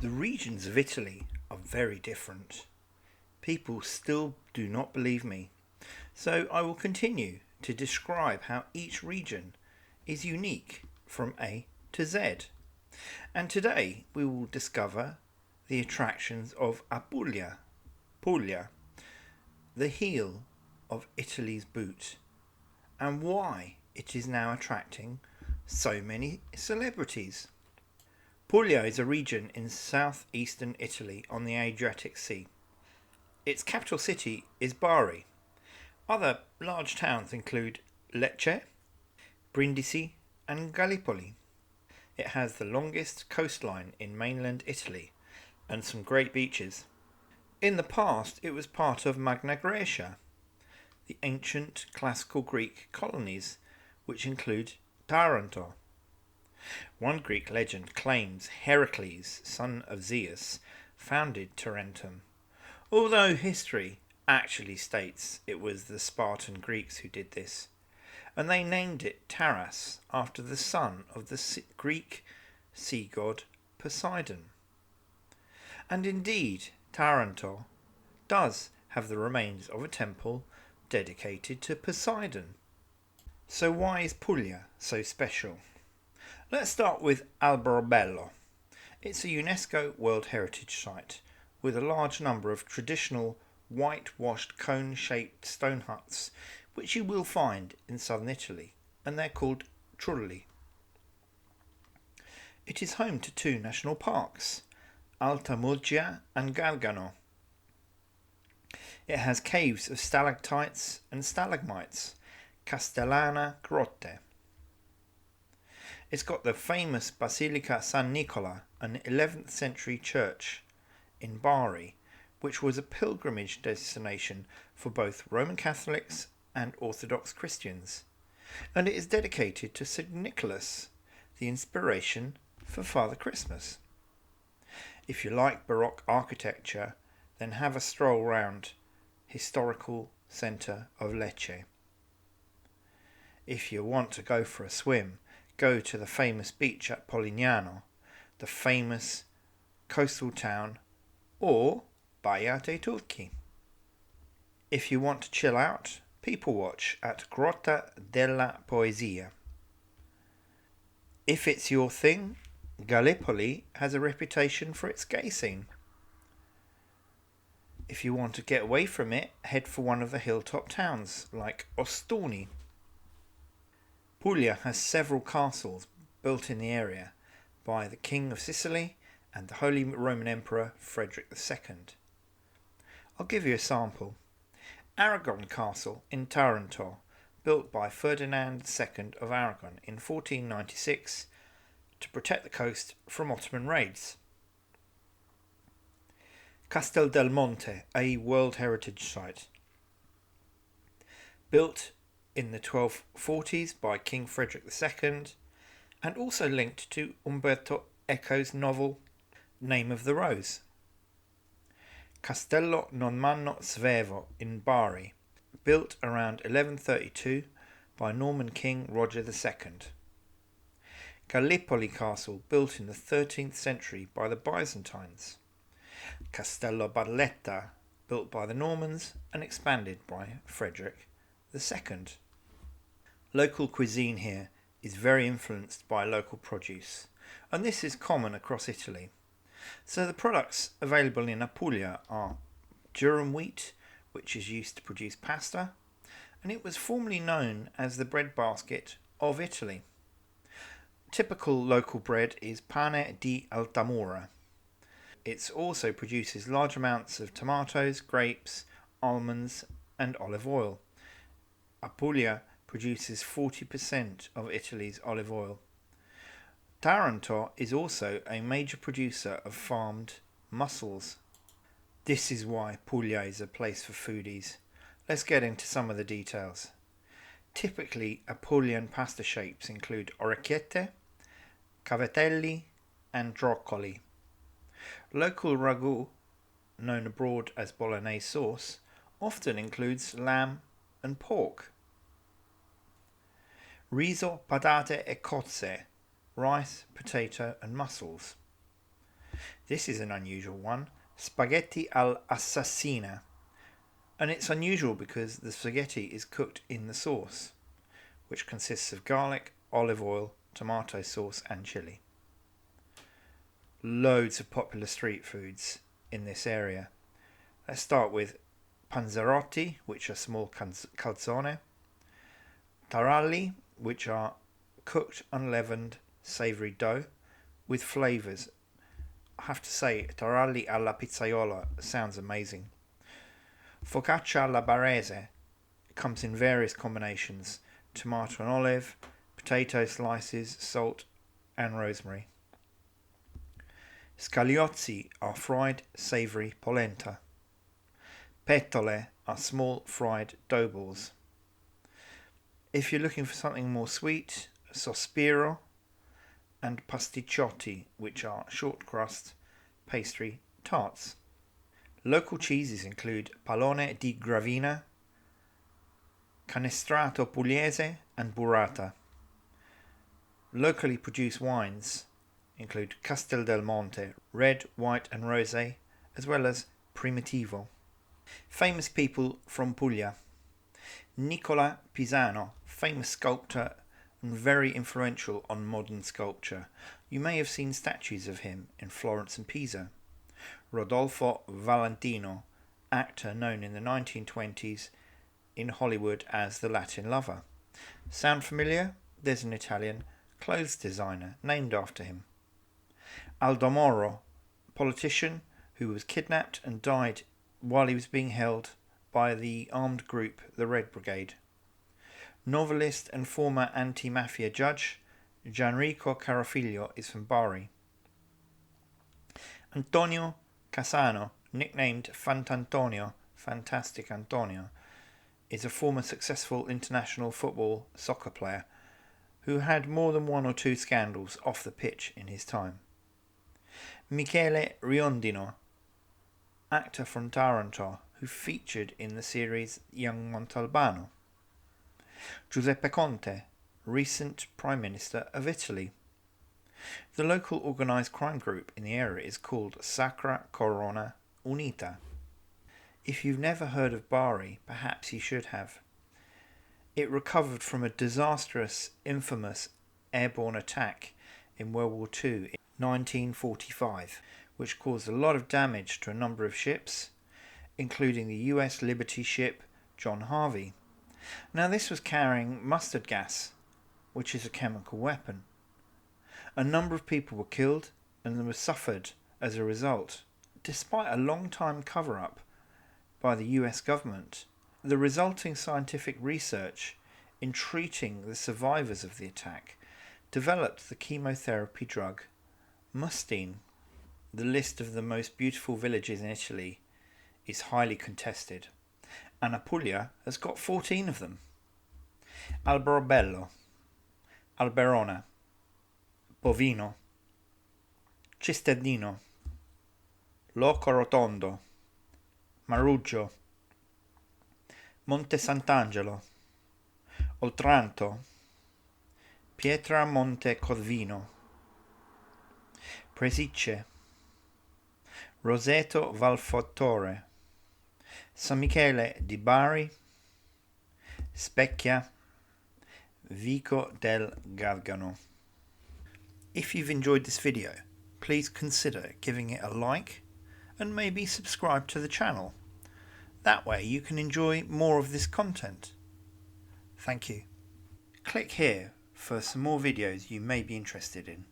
The regions of Italy are very different. People still do not believe me, so I will continue to describe how each region is unique from A to Z. And today we will discover the attractions of Apulia, Puglia, the heel of Italy's boot, and why it is now attracting so many celebrities. Puglia is a region in southeastern Italy on the Adriatic Sea. Its capital city is Bari. Other large towns include Lecce, Brindisi, and Gallipoli. It has the longest coastline in mainland Italy and some great beaches. In the past, it was part of Magna Graecia, the ancient classical Greek colonies, which include Taranto. One Greek legend claims Heracles, son of Zeus, founded Tarentum, although history actually states it was the Spartan Greeks who did this, and they named it Taras after the son of the Greek sea god Poseidon. And indeed, Taranto does have the remains of a temple dedicated to Poseidon. So why is Puglia so special? Let's start with Alberobello. It's a UNESCO World Heritage Site with a large number of traditional whitewashed cone-shaped stone huts which you will find in southern Italy, and they're called trulli. It is home to two national parks, Alta Murgia and Gargano. It has caves of stalactites and stalagmites, Castellana Grotte. It's got the famous Basilica San Nicola, an 11th century church in Bari, which was a pilgrimage destination for both Roman Catholics and Orthodox Christians, and it is dedicated to St. Nicholas, the inspiration for Father Christmas. If you like Baroque architecture, then have a stroll round historical centre of Lecce. If you want to go for a swim, go to the famous beach at Polignano, the famous coastal town, or Baia dei Turchi. If you want to chill out, people watch at Grotta della Poesia. If it's your thing, Gallipoli has a reputation for its gay scene. If you want to get away from it, head for one of the hilltop towns like Ostuni. Puglia has several castles built in the area by the King of Sicily and the Holy Roman Emperor Frederick II. I'll give you a sample. Aragon Castle in Taranto, built by Ferdinand II of Aragon in 1496 to protect the coast from Ottoman raids. Castel del Monte, a World Heritage Site. Built in the 1240s by King Frederick II and also linked to Umberto Eco's novel Name of the Rose. Castello Normanno Svevo in Bari, built around 1132 by Norman King Roger II. Gallipoli Castle, built in the 13th century by the Byzantines. Castello Barletta, built by the Normans and expanded by Frederick II. Local cuisine here is very influenced by local produce, and this is common across Italy. So the products available in Apulia are durum wheat, which is used to produce pasta, and it was formerly known as the breadbasket of Italy. Typical local bread is pane di Altamura. It also produces large amounts of tomatoes, grapes, almonds, and olive oil. Apulia produces 40% of Italy's olive oil. Taranto is also a major producer of farmed mussels. This is why Puglia is a place for foodies. Let's get into some of the details. Typically, Apulian pasta shapes include orecchiette, cavatelli, and broccoli. Local ragu, known abroad as bolognese sauce, often includes lamb and pork. Riso, patate e cozze, rice, potato and mussels. This is an unusual one, spaghetti all'assassina, and it's unusual because the spaghetti is cooked in the sauce, which consists of garlic, olive oil, tomato sauce and chilli. Loads of popular street foods in this area. Let's start with panzerotti, which are small calzone, taralli, which are cooked unleavened savoury dough with flavours. I have to say, taralli alla pizzaiola sounds amazing. Focaccia alla barese comes in various combinations: tomato and olive, potato slices, salt and rosemary. Scagliozzi are fried savoury polenta. Petole are small fried dough balls. If you're looking for something more sweet, sospiro and pasticciotti, which are short crust pastry tarts. Local cheeses include Pallone di Gravina, Canestrato Pugliese and Burrata. Locally produced wines include Castel del Monte, red, white and rosé, as well as Primitivo. Famous people from Puglia. Nicola Pisano, famous sculptor and very influential on modern sculpture. You may have seen statues of him in Florence and Pisa. Rodolfo Valentino, actor known in the 1920s in Hollywood as the Latin Lover. Sound familiar? There's an Italian clothes designer named after him. Aldo Moro, politician who was kidnapped and died while he was being held by the armed group the Red Brigade. Novelist and former anti-mafia judge Gianrico Carofiglio is from Bari. Antonio Cassano, nicknamed Fantantonio, Fantastic Antonio, is a former successful international football soccer player who had more than one or two scandals off the pitch in his time. Michele Riondino, actor from Taranto, who featured in the series Young Montalbano. Giuseppe Conte, recent Prime Minister of Italy. The local organised crime group in the area is called Sacra Corona Unita. If you've never heard of Bari, perhaps you should have. It recovered from a disastrous, infamous airborne attack in World War II in 1945, which caused a lot of damage to a number of ships, including the US Liberty ship John Harvey. Now this was carrying mustard gas, which is a chemical weapon. A number of people were killed and were suffered as a result. Despite a long-time cover-up by the US government, the resulting scientific research in treating the survivors of the attack developed the chemotherapy drug Mustine. The list of the most beautiful villages in Italy is highly contested, and Apulia has got 14 of them. Alberobello, Alberona, Bovino, Cittadino, Loco Rotondo, Maruggio, Monte Sant'Angelo, Oltranto, Pietra Monte Corvino, Presicce, Roseto Valfattore, San Michele di Bari, Specchia, Vico del Gargano. If you've enjoyed this video, please consider giving it a like and maybe subscribe to the channel. That way you can enjoy more of this content. Thank you. Click here for some more videos you may be interested in.